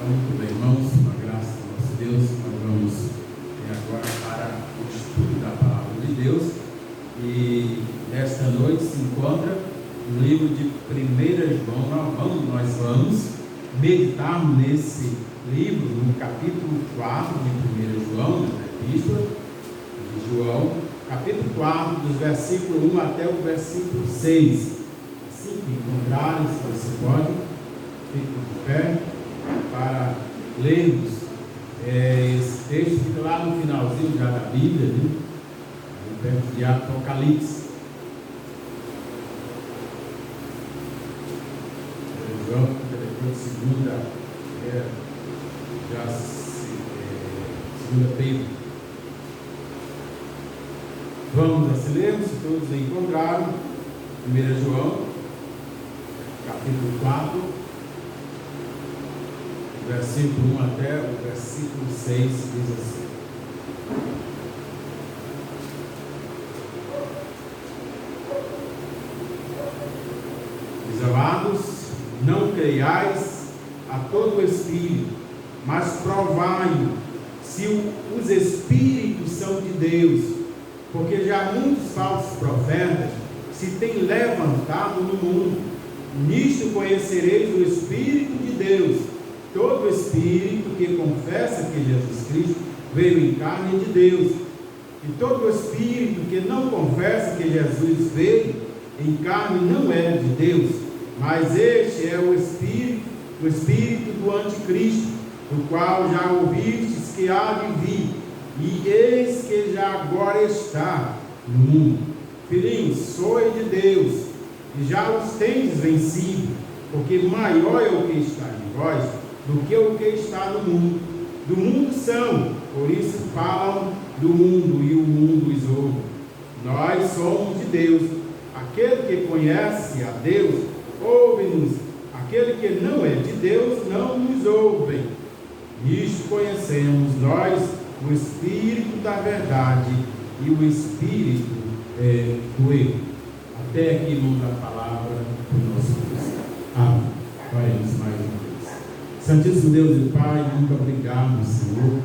Muito bem, irmãos, com a graça do nosso Deus, nós vamos agora para o estudo da palavra de Deus. E esta noite se encontra no livro de 1 João. Nós vamos meditar nesse livro, no capítulo 4 de 1 João, na epístola de João, capítulo 4, dos versículos 1 até o versículo 6. Assim que encontrarem, se você pode, fique de pé para lermos esse texto, fica lá no finalzinho já da Bíblia, né? Perto de Apocalipse. João, depois de segunda Pedro. Vamos assim lermos, se todos encontraram. 1 João, capítulo 4, versículo 1 até o versículo 6, diz assim: Amados, não creiais a todo o espírito, mas provai se os espíritos são de Deus, porque já muitos falsos profetas se têm levantado no mundo. Nisto conhecereis o Espírito de Deus. Todo espírito que confessa que Jesus Cristo veio em carne é de Deus, e todo espírito que não confessa que Jesus veio em carne não é de Deus, mas este é o espírito do anticristo, do qual já ouvistes que há de vir, e eis que já agora está no mundo. Filhinhos, sois de Deus, e já os tendes vencido, porque maior é o que está em vós do que o que está no mundo. Do mundo são, por isso falam do mundo, e o mundo os ouve. Nós somos de Deus. Aquele que conhece a Deus ouve-nos, aquele que não é de Deus não nos ouve. Nisto conhecemos nós o Espírito da verdade e o Espírito do erro. Até aqui, irmãos, a palavra do nosso Deus. Amém. Oremos mais uma vez. Santíssimo Deus e Pai, muito obrigado, Senhor.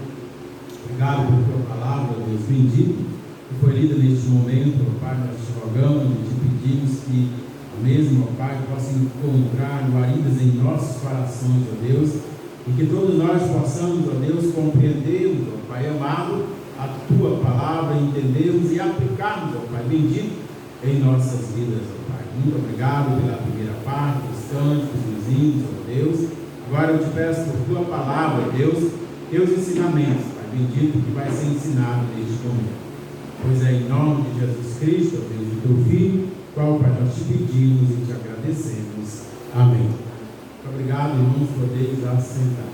Obrigado por tua palavra, Deus bendito, que foi lida neste momento, ó Pai. Nós te rogamos e te pedimos que a mesma, ó Pai, possa encontrar guaridas em nossos corações, ó Deus, e que todos nós possamos, ó Deus, compreendermos, ó Pai amado, a tua palavra, entendermos e aplicarmos, ó Pai bendito, em nossas vidas, ó Pai. Muito obrigado pela primeira parte, dos cânticos, dos hinos, ó Deus. Agora eu te peço por tua palavra, Deus, teus ensinamentos, Pai bendito, que vai ser ensinado neste momento. Pois é em nome de Jesus Cristo, ó Deus, do teu Filho, qual, Pai, nós te pedimos e te agradecemos. Amém. Muito obrigado, irmãos, por poderes assentar.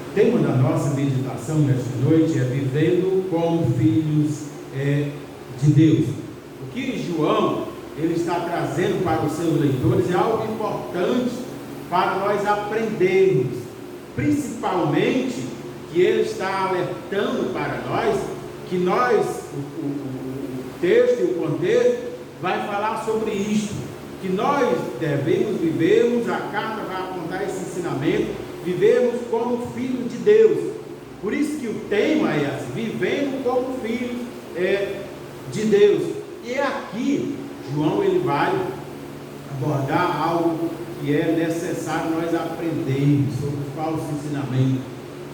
O tema da nossa meditação nesta noite é vivendo como filhos de Deus. O que João ele está trazendo para os seus leitores é algo importante para nós aprendermos, principalmente que ele está alertando para nós que o texto e o contexto vai falar sobre isto, que nós devemos vivermos, a carta vai apontar esse ensinamento, vivemos como filhos de Deus. Por isso que o tema é assim, vivendo como filhos de Deus. E aqui João ele vai abordar algo que é necessário nós aprendermos sobre os falsos ensinamentos,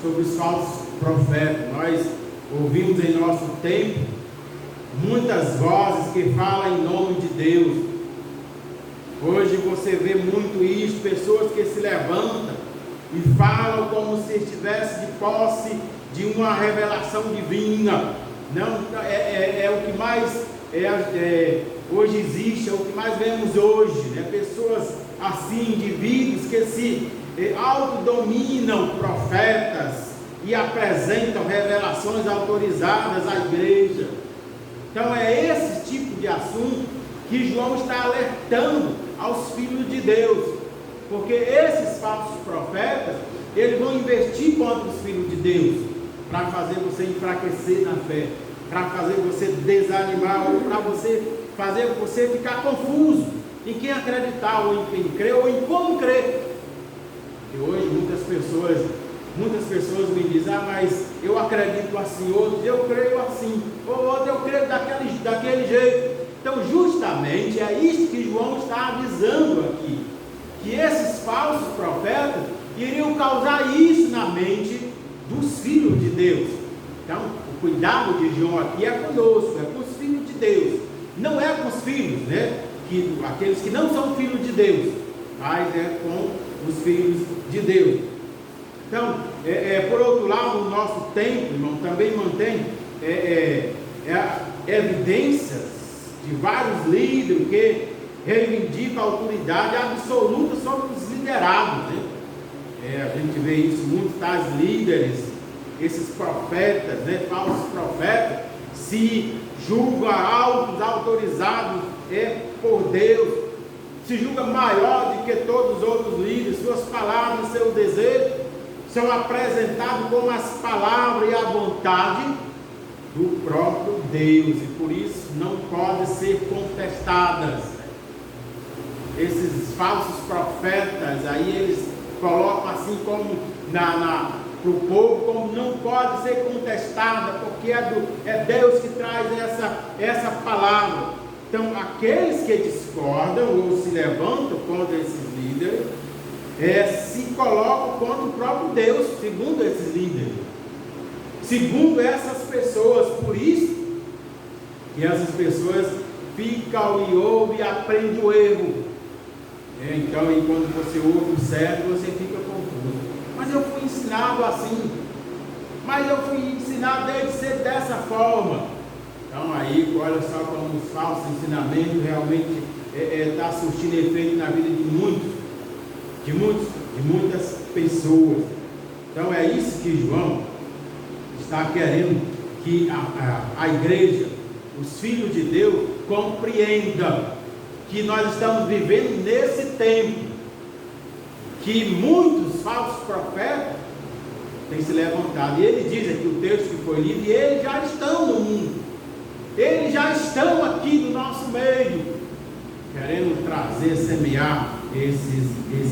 sobre os falsos profetas. Nós ouvimos em nosso tempo muitas vozes que falam em nome de Deus. Hoje você vê muito isso, pessoas que se levantam e falam como se estivesse de posse de uma revelação divina. Não, é o que mais hoje existe, é o que mais vemos hoje, né? Pessoas assim, indivíduos que se autodominam profetas e apresentam revelações autorizadas à igreja. Então é esse tipo de assunto que João está alertando aos filhos de Deus, porque esses falsos profetas, eles vão investir contra os filhos de Deus, para fazer você enfraquecer na fé, para fazer você desanimar, ou para fazer você ficar confuso em quem acreditar, ou em quem crer, ou em como crer. E hoje muitas pessoas me dizem: ah, mas eu acredito assim, outros eu creio assim, ou outro eu creio daquele jeito. Então justamente é isso que João está avisando aqui, que esses falsos profetas iriam causar isso na mente dos filhos de Deus. Então o cuidado de João aqui é conosco, é com os filhos de Deus, não é com os filhos, né? Aqueles que não são filhos de Deus, mas é com os filhos de Deus. Então, por outro lado, o nosso tempo, irmão, também mantém evidências de vários líderes que reivindicam a autoridade absoluta sobre os liderados, né? A gente vê isso, muitos tais líderes, esses profetas, né, falsos profetas, se julgam altos, autorizados por Deus, se julga maior do que todos os outros líderes. Suas palavras, seus desejos são apresentados como as palavras e a vontade do próprio Deus, e por isso não podem ser contestadas. Esses falsos profetas aí, eles colocam assim como para o povo, como não pode ser contestada, porque é Deus que traz essa palavra. Então, aqueles que discordam ou se levantam contra esses líderes, se colocam contra o próprio Deus, segundo esses líderes, segundo essas pessoas. Por isso que essas pessoas ficam e ouvem e aprendem o erro. Então, e quando você ouve o certo, você fica confuso. Mas eu fui ensinado assim, mas eu fui ensinado desde ser dessa forma. Então aí, olha só como os falsos ensinamentos realmente está surtindo efeito na vida de muitas pessoas. Então é isso que João está querendo que a igreja, os filhos de Deus, compreendam que nós estamos vivendo nesse tempo, que muitos falsos profetas têm se levantado. E ele diz aqui, o texto que foi lido, e eles já estão no mundo. Eles já estão aqui no nosso meio, querendo trazer, semear esses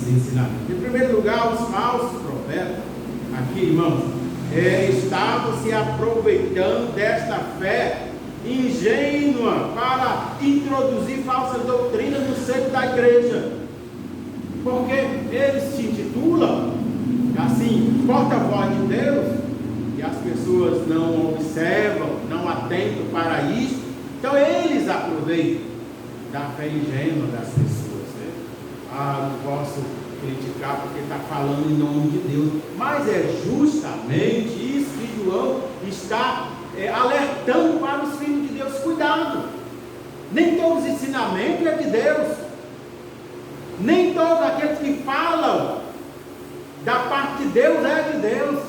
ensinamentos. Em primeiro lugar, os falsos profetas, aqui, irmãos, estavam se aproveitando desta fé ingênua para introduzir falsas doutrinas no seio da igreja, porque eles se intitulam assim, porta-voz de Deus, e as pessoas não observam, não atentam para isso. Então eles aproveitam da fé ingênua das pessoas, né? Não posso criticar porque está falando em nome de Deus, mas é justamente isso que João está alertando para os filhos de Deus. Cuidado, nem todos os ensinamentos é de Deus, nem todos aqueles que falam da parte de Deus é de Deus.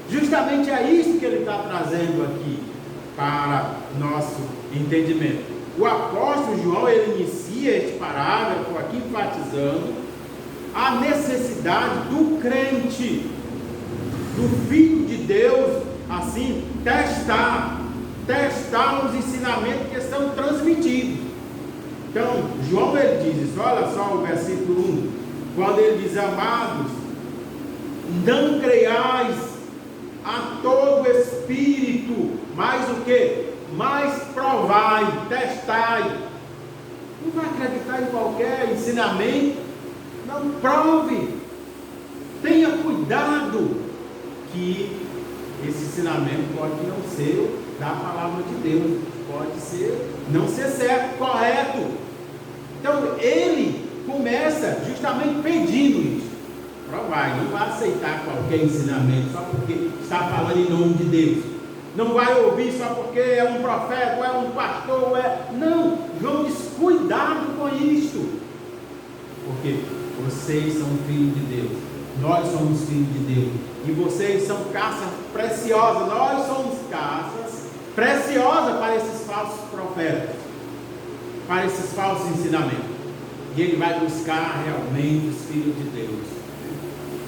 Justamente é isso que ele está trazendo aqui para nosso entendimento. O apóstolo João, ele inicia este parágrafo aqui enfatizando a necessidade do crente, do filho de Deus, assim, testar os ensinamentos que são transmitidos. Então, João, ele diz isso, olha só o versículo 1, quando ele diz: amados, não creiais a todo espírito, mas o que? Mas provai, testai. Não vai acreditar em qualquer ensinamento, não, prove, tenha cuidado, que esse ensinamento pode não ser da palavra de Deus, pode não ser certo, correto. Então ele começa justamente pedindo isso. Provai, não vai aceitar qualquer ensinamento só porque está falando em nome de Deus. Não vai ouvir só porque é um profeta, ou é um pastor, ou não. João diz: cuidado com isto, porque vocês são filhos de Deus, nós somos filhos de Deus, e vocês são caças preciosas, nós somos caças preciosas para esses falsos profetas, para esses falsos ensinamentos. E ele vai buscar realmente os filhos de Deus,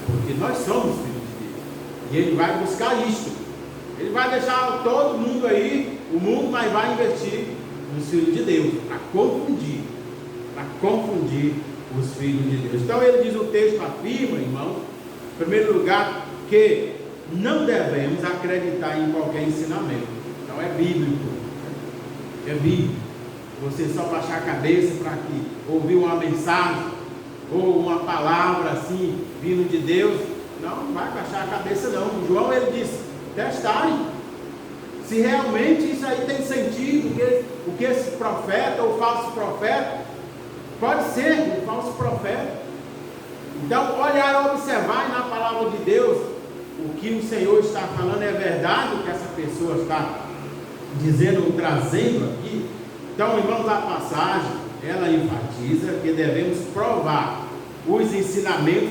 porque nós somos filhos de Deus, e ele vai buscar isto. Ele vai deixar todo mundo aí, o mundo, mas vai investir nos filhos de Deus, para confundir os filhos de Deus. Então ele diz, o texto afirma, irmão, em primeiro lugar, que não devemos acreditar em qualquer ensinamento. Então é bíblico. É bíblico. Você só baixar a cabeça para que ouvir uma mensagem ou uma palavra assim vindo de Deus, não vai baixar a cabeça não. O João ele disse, testarem se realmente isso aí tem sentido, o que esse profeta ou falso profeta pode ser um falso profeta. Então olhar e observar na palavra de Deus o que o Senhor está falando é verdade, o que essa pessoa está dizendo ou trazendo aqui. Então, irmãos, a passagem, ela enfatiza que devemos provar os ensinamentos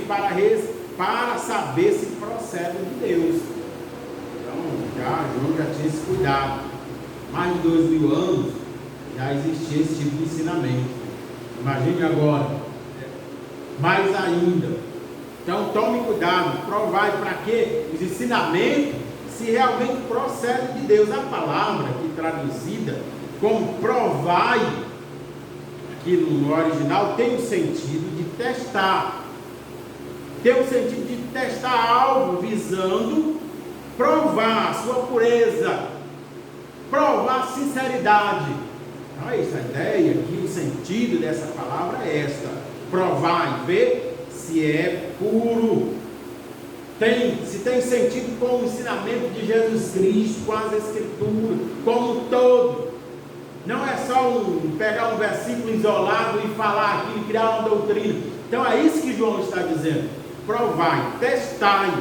para saber se procede de Deus. Então, João já tinha esse cuidado. Mais de 2000 anos já existia esse tipo de ensinamento. Imagine agora, mais ainda. Então, tome cuidado, provai para que os ensinamentos se realmente procedem de Deus. A palavra aqui traduzida como provai, aqui no original, tem o sentido de testar. Tem o sentido de testar algo visando provar a sua pureza, provar a sinceridade. Então é isso, a ideia aqui, o sentido dessa palavra é esta: provar e ver se é puro. Se tem sentido com o ensinamento de Jesus Cristo, com as Escrituras, como um todo. Não é só pegar um versículo isolado e falar aqui e criar uma doutrina. Então é isso que João está dizendo. Provai, testai,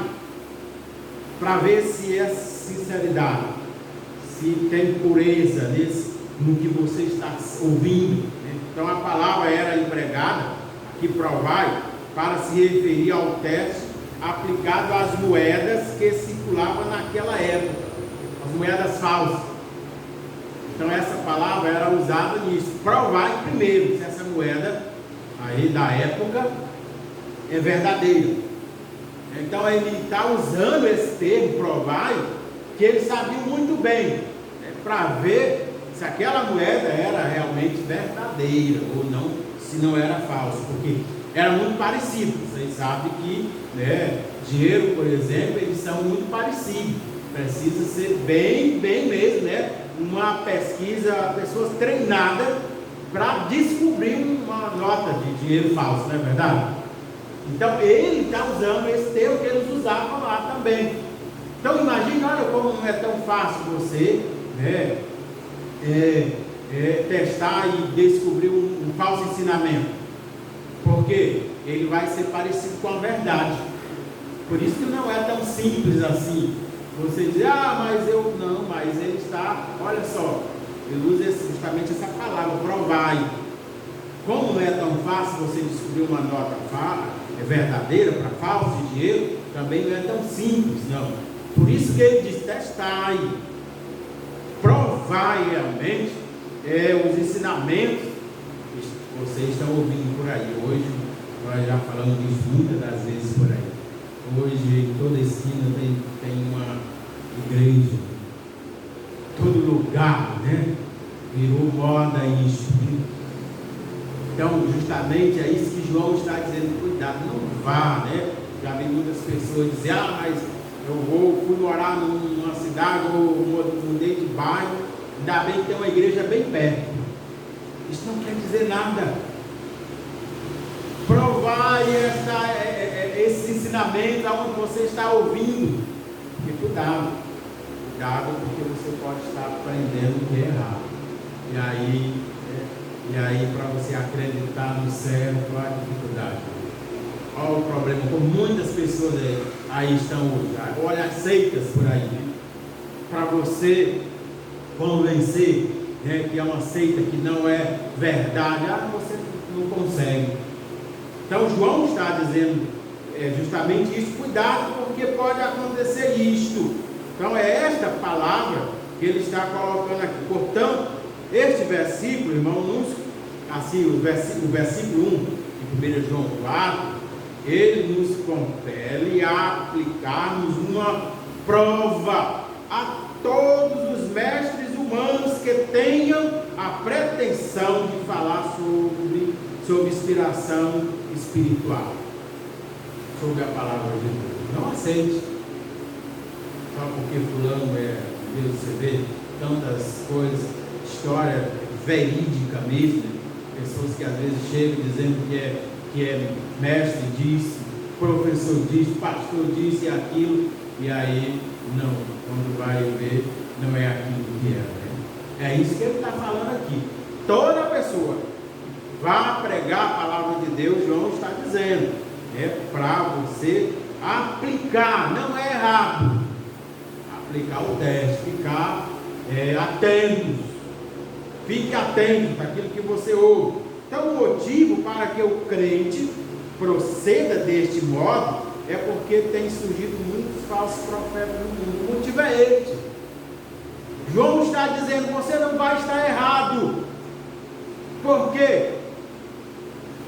para ver se é sinceridade, se tem pureza no que você está ouvindo. Então a palavra era empregada, aqui provai, para se referir ao teste aplicado às moedas que circulavam naquela época, as moedas falsas. Então essa palavra era usada nisso. Provai primeiro se essa moeda aí da época é verdadeira. Então ele está usando esse termo provai, que ele sabia muito bem, para ver se aquela moeda era realmente verdadeira ou não, se não era falsa, porque era muito parecido. Vocês sabem que dinheiro, por exemplo, eles são muito parecidos. Precisa ser bem mesmo, uma pesquisa, pessoas treinadas para descobrir uma nota de dinheiro falso, não é verdade? Então ele está usando esse termo que eles usavam lá também. Então imagine, olha como não é tão fácil você testar e descobrir um falso ensinamento, porque ele vai ser parecido com a verdade. Por isso que não é tão simples assim. Você diz, mas ele está, olha só, ele usa justamente essa palavra, provai. Como não é tão fácil você descobrir uma nota verdadeira para falso de dinheiro, também não é tão simples, não. Por isso que ele diz, testai, provai realmente os ensinamentos que vocês estão ouvindo por aí. Hoje, nós já falamos disso muitas das vezes por aí. Hoje, em toda esquina tem uma igreja, todo lugar, virou moda isso. Então, justamente é isso que João está dizendo, cuidado, não vá, Já vi muitas pessoas dizer, mas eu fui morar numa cidade ou mudei de bairro, ainda bem que tem uma igreja bem perto. Isso não quer dizer nada. Provai esse ensinamento aonde você está ouvindo. E cuidado, porque você pode estar aprendendo o que é errado. E aí para você acreditar no certo, há dificuldade. Olha o problema, como muitas pessoas aí estão hoje. Olha as seitas por aí, para você convencer que é uma seita que não é verdade, você não consegue. Então João está dizendo justamente isso, cuidado, porque pode acontecer isto. Então é esta palavra que ele está colocando aqui. Portanto, este versículo, irmão, o versículo 1 de 1 João 4, ele nos compele a aplicarmos uma prova a todos os mestres humanos que tenham a pretensão de falar sob inspiração espiritual, sobre a palavra de Deus. Não aceite só porque fulano é Deus. Você vê tantas coisas, história verídica mesmo, pessoas que às vezes chegam dizendo que é mestre disso, professor disso, pastor disso e aquilo, e aí não, quando vai ver, não é aquilo que é, né? É isso que ele está falando aqui. Toda pessoa vá pregar a palavra de Deus, João está dizendo, é para você aplicar, não é errado, aplicar o teste, ficar atentos, fique atento àquilo que você ouve. Então, o motivo para que o crente proceda deste modo é porque tem surgido muitos falsos profetas no mundo. O motivo é este. João está dizendo, você não vai estar errado. Por quê?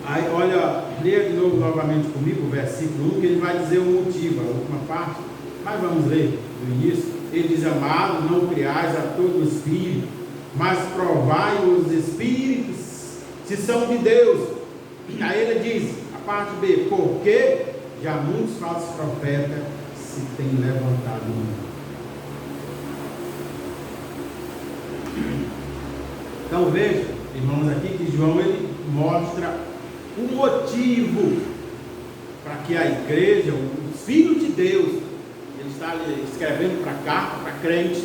Aí, olha, leia de novo novamente comigo o versículo 1, que ele vai dizer o motivo, a última parte, mas vamos ler do início. Ele diz, amado, não criais a todo espírito, mas provai os espíritos, se são de Deus. Aí ele diz, a parte B, porque já muitos falsos profetas se têm levantado no mundo. Então veja, irmãos, aqui que João ele mostra o motivo para que a igreja, os filhos de Deus, ele está escrevendo para carta, para crentes,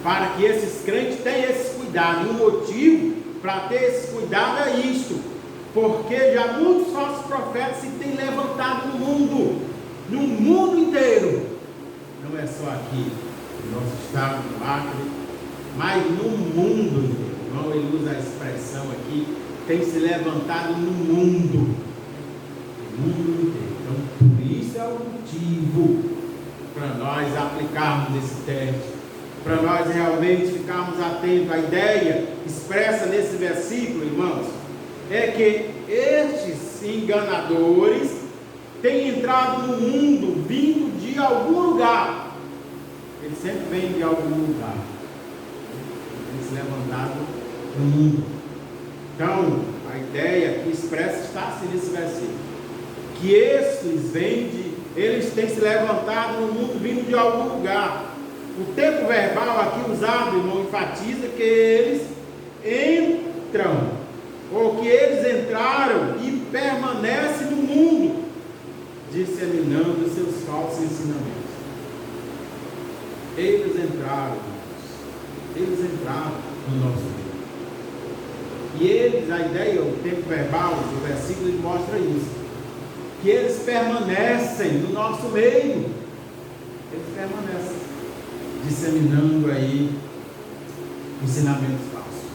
para que esses crentes tenham esse cuidado. E o motivo para ter esse cuidado é isto, porque já muitos falsos profetas se têm levantado no mundo inteiro, não é só aqui no nosso estado, no Acre, mas no mundo inteiro. Então ele usa a expressão aqui, tem se levantado no mundo inteiro. Então por isso é o motivo para nós aplicarmos esse teste, para nós realmente ficarmos atentos. A ideia expressa nesse versículo, irmãos, é que estes enganadores têm entrado no mundo vindo de algum lugar. Eles sempre vêm de algum lugar. Eles se levantaram no mundo. Então, a ideia que expressa está-se nesse versículo, que eles têm se levantado no mundo vindo de algum lugar. O tempo verbal aqui usado, irmão, enfatiza que eles entram, ou que eles entraram e permanecem no mundo, disseminando seus falsos ensinamentos. Eles entraram no nosso meio. E eles, a ideia, o tempo verbal do versículo mostra isso, que eles permanecem no nosso meio. Eles permanecem disseminando aí ensinamentos falsos.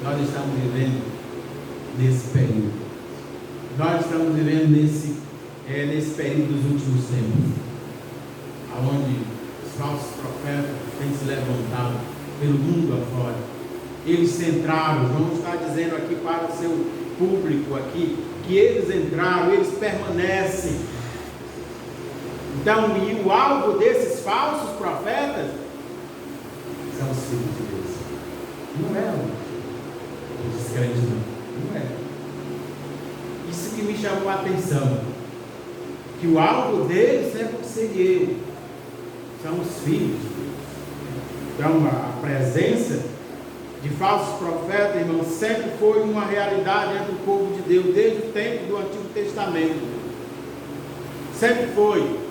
Nós estamos vivendo nesse período. Nós estamos vivendo nesse período dos últimos tempos, onde os falsos profetas têm se levantado pelo mundo afora. Eles entraram. João está dizendo aqui para o seu público aqui, que eles entraram, eles permanecem. Então, e o alvo desses falsos profetas são os filhos de Deus. Não é os descrentes, não é. Isso que me chamou a atenção, que o alvo deles é você e eu, são os filhos de Deus. Então, a presença de falsos profetas, irmãos, sempre foi uma realidade entre o povo de Deus, desde o tempo do Antigo Testamento. Sempre foi.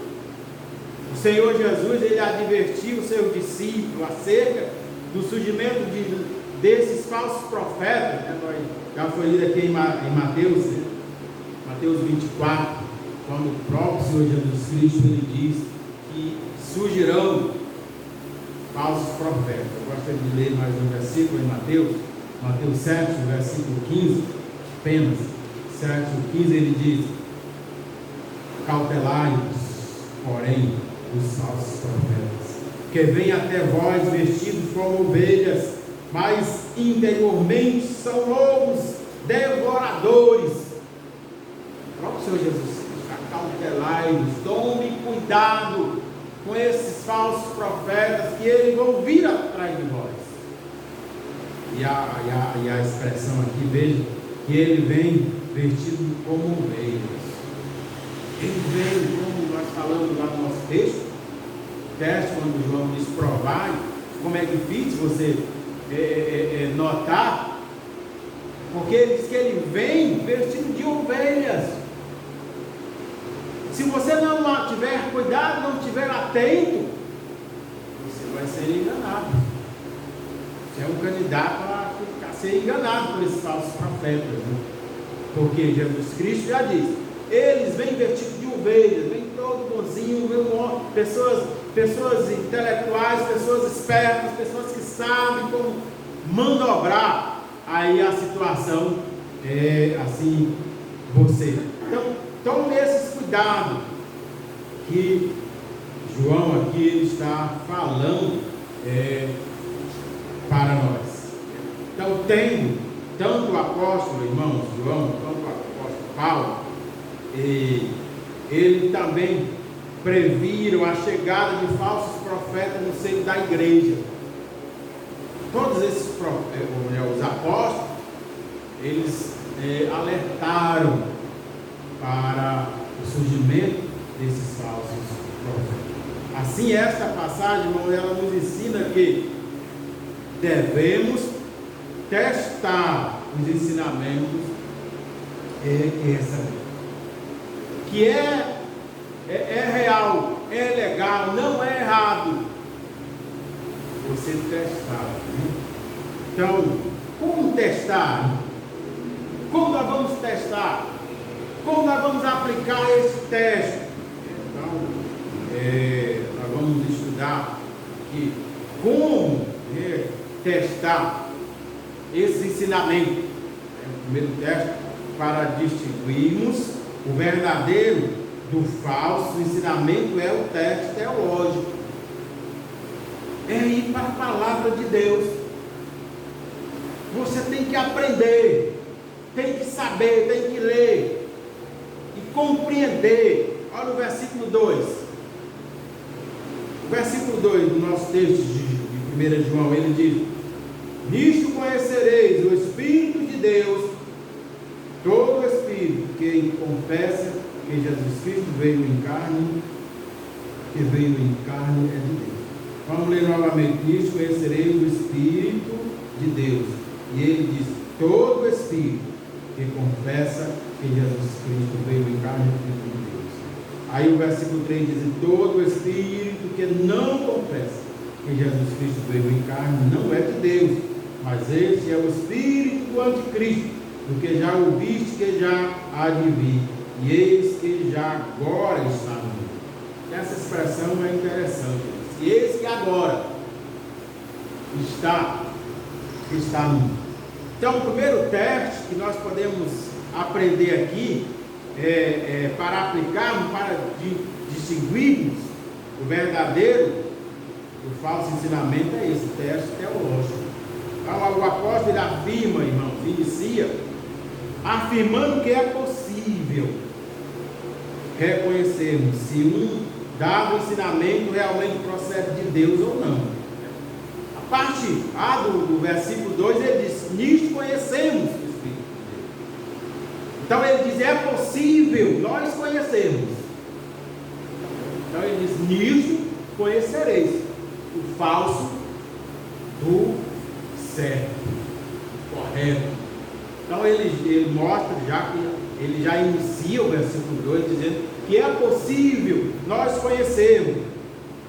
O Senhor Jesus, ele advertiu os seus discípulos acerca do surgimento desses falsos profetas, né? Já foi lido aqui em Mateus, né? Mateus 24, quando o próprio Senhor Jesus Cristo ele diz que surgirão falsos profetas. Eu gostaria de ler mais um versículo em Mateus 7, versículo 15, apenas 7, 15, ele diz: cautelai-vos, porém, os falsos profetas, que vêm até vós vestidos como ovelhas, mas interiormente são lobos devoradores. O próprio Senhor Jesus, cautelai-vos, tome cuidado com esses falsos profetas, que eles vão vir atrás de vós. E a expressão aqui, veja, que ele vem vestido como ovelhas. Ele vem, como nós falamos lá no nosso texto, quando João diz provar, como é difícil você notar, porque ele diz que ele vem vestido de ovelhas. Se você não tiver cuidado, não estiver atento, você vai ser enganado. Você é um candidato a ser enganado por esses falsos profetas, né? Porque Jesus Cristo já disse, eles vêm vestidos de ovelhas, vêm todo bonzinho, pessoas intelectuais, pessoas espertas, pessoas que sabem como mandobrar aí a situação, assim, você. Então, tome esses cuidados que João aqui ele está falando para nós. Então, tendo tanto o apóstolo, irmãos, João, quanto o apóstolo Paulo, ele também previram a chegada de falsos profetas no seio da igreja. Todos esses os apóstolos, eles alertaram para o surgimento desses falsos profetas. Assim, esta passagem, irmão, ela nos ensina que devemos testar os ensinamentos que é real, é legal, não é errado você testar, né? Então, como testar? Como nós vamos testar? Como nós vamos aplicar esse teste? Então, nós vamos estudar aqui como testar esse ensinamento. O primeiro teste, para distinguirmos o verdadeiro do falso, o ensinamento é o teste teológico. É ir para a palavra de Deus. Você tem que aprender, tem que saber, tem que ler e compreender. Olha o versículo 2. O versículo 2 do nosso texto de 1 João, ele diz: nisto conhecereis o Espírito de Deus, todo Espírito que confessa que Jesus Cristo veio em carne, que veio em carne é de Deus. Vamos ler novamente: nisto conhecereis o Espírito de Deus. E ele diz: todo Espírito que confessa que Jesus Cristo veio em carne é de Deus. Aí o versículo 3 diz: todo Espírito que não confessa que Jesus Cristo veio em carne não é de Deus, mas esse é o espírito do anticristo, do que já ouviste que já há de vir, e eis que já agora está no mundo. Essa expressão é interessante. E eis que agora está no mundo. Então, o primeiro teste que nós podemos aprender aqui para aplicarmos, para distinguirmos o verdadeiro do falso ensinamento, é esse teste teológico. Então, o apóstolo ele afirma, irmãos, inicia afirmando que é possível reconhecermos se um dado ensinamento realmente procede de Deus ou não. A parte A do versículo 2, ele diz: nisto conhecemos o Espírito de Deus. Então ele diz: é possível nós conhecermos. Então ele diz: nisto conhecereis o falso do certo, correto. Então ele mostra, já que ele já inicia o versículo 2 dizendo que é possível nós conhecermos.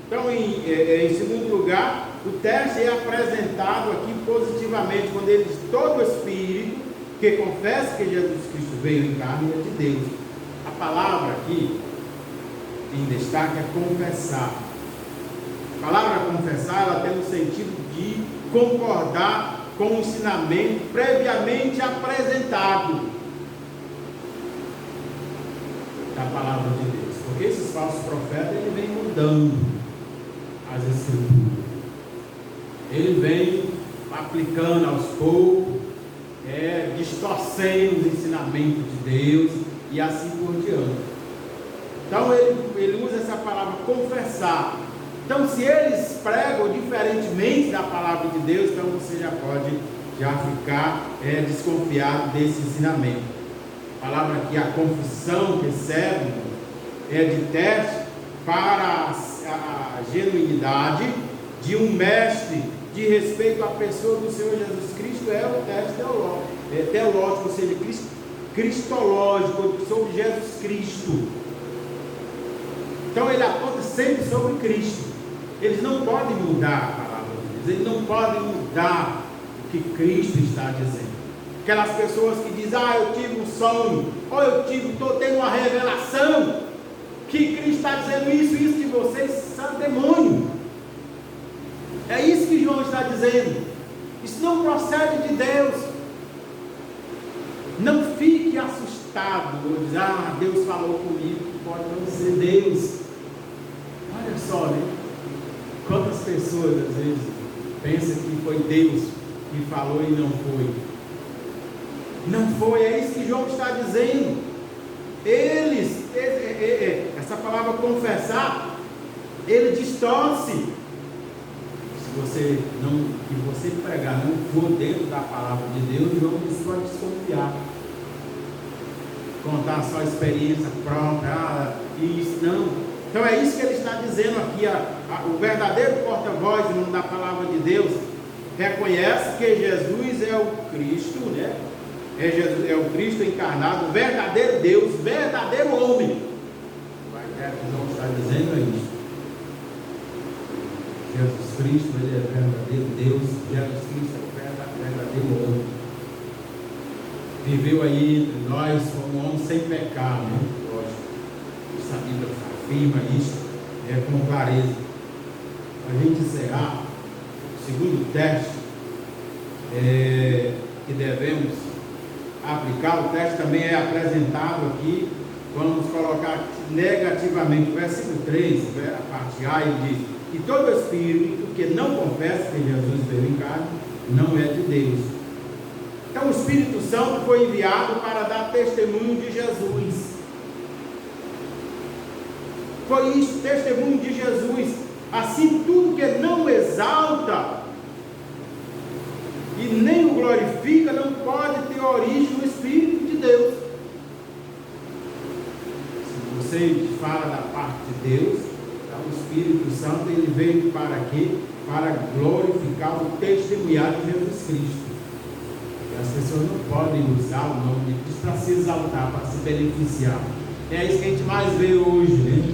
Então, em segundo lugar, o teste é apresentado aqui positivamente, quando ele diz: todo espírito que confessa que Jesus Cristo veio em carne é de Deus. A palavra aqui em destaque é confessar. A palavra confessar, ela tem o sentido de concordar com o ensinamento previamente apresentado da palavra de Deus. Porque esses falsos profetas, ele vem mudando as escrituras. Ele vem aplicando aos poucos, distorcendo os ensinamentos de Deus e assim por diante. Então ele usa essa palavra confessar. Então, se eles pregam diferentemente da palavra de Deus, então você já pode já ficar desconfiado desse ensinamento. A palavra que a confissão que serve é de teste para a genuinidade de um mestre de respeito à pessoa do Senhor Jesus Cristo, é o teste teológico, ou seja, cristológico, sobre Jesus Cristo. Então ele aponta sempre sobre Cristo. Eles não podem mudar a palavra de Deus, eles não podem mudar o que Cristo está dizendo. Aquelas pessoas que dizem, eu tive um sonho, ou estou tendo uma revelação, que Cristo está dizendo isso de vocês são demônio. É isso que João está dizendo. Isso não procede de Deus. Não fique assustado ou dizer, Deus falou comigo, pode não ser Deus. Olha só, né? Quantas pessoas às vezes pensam que foi Deus que falou e não foi. Não foi, é isso que João está dizendo. Essa palavra confessar, ele distorce. Se você pregar não for dentro da palavra de Deus, João pode desconfiar. Contar só a experiência própria, isso não. Então é isso que ele está dizendo aqui. O verdadeiro porta-voz da palavra de Deus reconhece que Jesus é o Cristo, né? É o Cristo encarnado, o verdadeiro Deus, verdadeiro homem. O que João está dizendo é isso. Jesus Cristo, ele é verdadeiro Deus, Jesus Cristo é o verdadeiro homem. Viveu aí entre nós como um homem sem pecado, né? Lógico. A Bíblia afirma isso com clareza. Para a gente encerrar, o segundo teste que devemos aplicar, o teste também é apresentado aqui. Vamos colocar negativamente, o versículo 3, a parte A, ele diz: e todo espírito que não confessa que Jesus veio em carne, não é de Deus. Então o Espírito Santo foi enviado para dar testemunho de Jesus. Foi isso, testemunho de Jesus. Assim, tudo que não exalta e nem o glorifica, não pode ter origem no Espírito de Deus. Se você fala da parte de Deus, o Espírito Santo, ele veio para quê? Para glorificar o testemunhar de Jesus Cristo. E as pessoas não podem usar o nome de Cristo para se exaltar, para se beneficiar. É isso que a gente mais vê hoje, né?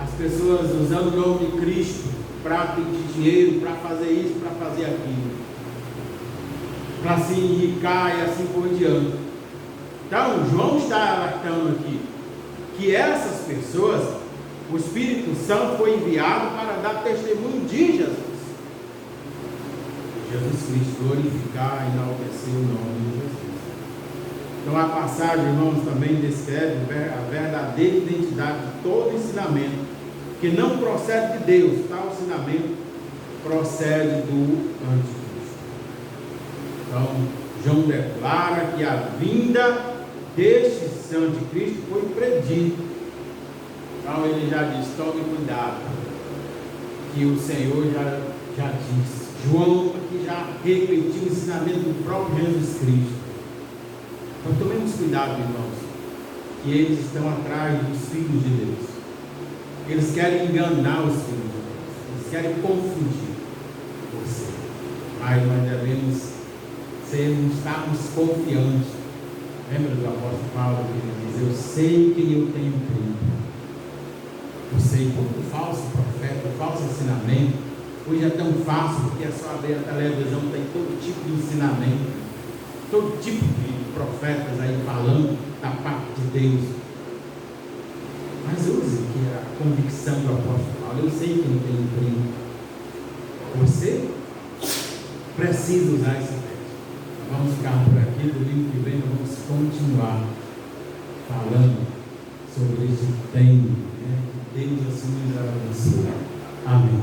As pessoas usando o nome de Cristo para pedir dinheiro, para fazer isso, para fazer aquilo, para se enriquecer e assim por diante. Então, João está alertando aqui que essas pessoas, o Espírito Santo foi enviado para dar testemunho de Jesus. Jesus Cristo, glorificar e enaltecer o nome de Jesus. Então a passagem, irmãos, também descreve a verdadeira identidade de todo ensinamento que não procede de Deus. Tal ensinamento procede do anticristo. Então João declara que a vinda deste anticristo foi predito. Então ele já diz, tome cuidado, que o Senhor já disse. João aqui já repetiu o ensinamento do próprio Jesus Cristo. Então tomemos cuidado, irmãos, que eles estão atrás dos filhos de Deus. Eles querem enganar os filhos de Deus, eles querem confundir você. Mas nós devemos estarmos confiantes. Lembra do apóstolo Paulo que ele diz, eu sei quem eu tenho crido. Eu sei todo falso profeta, falso ensinamento. Hoje é tão fácil, porque é só abrir a televisão, tem todo tipo de ensinamento, todo tipo de profetas aí falando da parte de Deus. Mas use que a convicção do apóstolo Paulo, eu sei que não tem emprego. Você precisa usar esse texto. Vamos ficar por aqui, domingo que vem nós vamos continuar falando sobre esse tema, né? Deus assim nos abençoe. Amém.